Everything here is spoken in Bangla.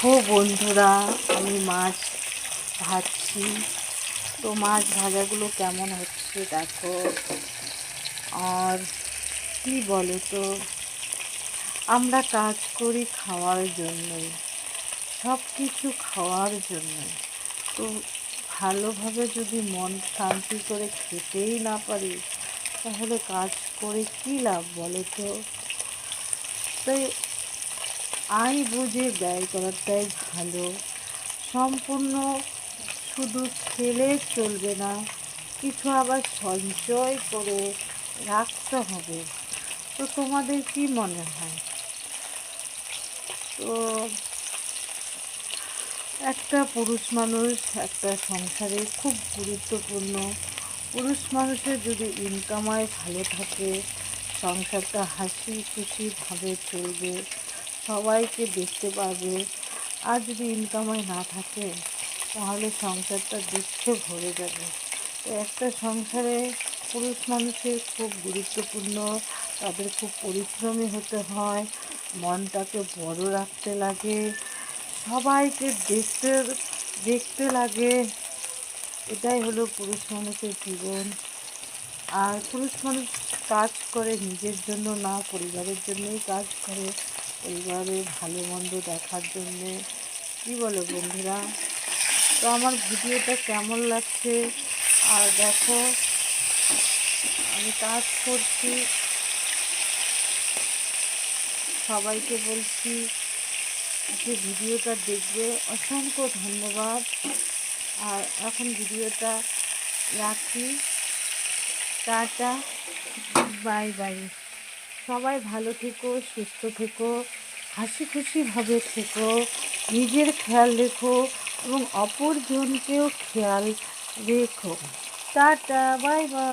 দেখো বন্ধুরা, আমি মাছ ভাজছি। তো মাছ ভাজাগুলো কেমন হচ্ছে দেখো। আর কি বলো তো, আমরা কাজ করি খাওয়ার জন্যই, সব কিছু খাওয়ার জন্যই। তো ভালোভাবে যদি মন শান্তি করে খেতেই না পারি, তাহলে কাজ করে কী লাভ বলো তো। তাই আয় বুঝে ব্যয় করাটাই ভালো। সম্পূর্ণ শুধু খেলে চলবে না, কিছু আবার সঞ্চয় করে রাখতে হবে। তো তোমাদের কি মনে হয়? তো একটা পুরুষ মানুষ একটা সংসারে খুব গুরুত্বপূর্ণ। পুরুষ মানুষের যদি ইনকাম আয় ভালো থাকে, সংসারটা হাসি খুশিভাবে চলবে, সবাইকে দেখতে পাবে। আর যদি ইনকাম আয় না থাকে, তাহলে সংসারটা দুঃখে ভরে যাবে। তো একটা সংসারে পুরুষ মানুষের খুব গুরুত্বপূর্ণ, তাদের খুব পরিশ্রমী হতে হয়, মনটাকে বড় রাখতে লাগে, সবাইকে দেখতে লাগে। এটাই হলো পুরুষ মানুষের জীবন। আর পুরুষ মানুষ কাজ করে নিজের জন্য না, পরিবারের জন্যই কাজ করে, পরিবারের ভালো মন্দ দেখার জন্যে। কী বলো বন্ধুরা? তো আমার ভিডিওটা কেমন লাগছে? আর দেখো, আমি কাজ করছি, সবাইকে বলছি যে ভিডিওটা দেখবে। অসংখ্য ধন্যবাদ। আর এখন ভিডিওটা রাখি। Tata, bye bye. সবাই ভালো থেকো, সুস্থ থেকো, হাসি খুশিভাবে থেকো, নিজের খেয়াল রেখো এবং অপরজনকেও খেয়াল রেখো। Tata, bye bye.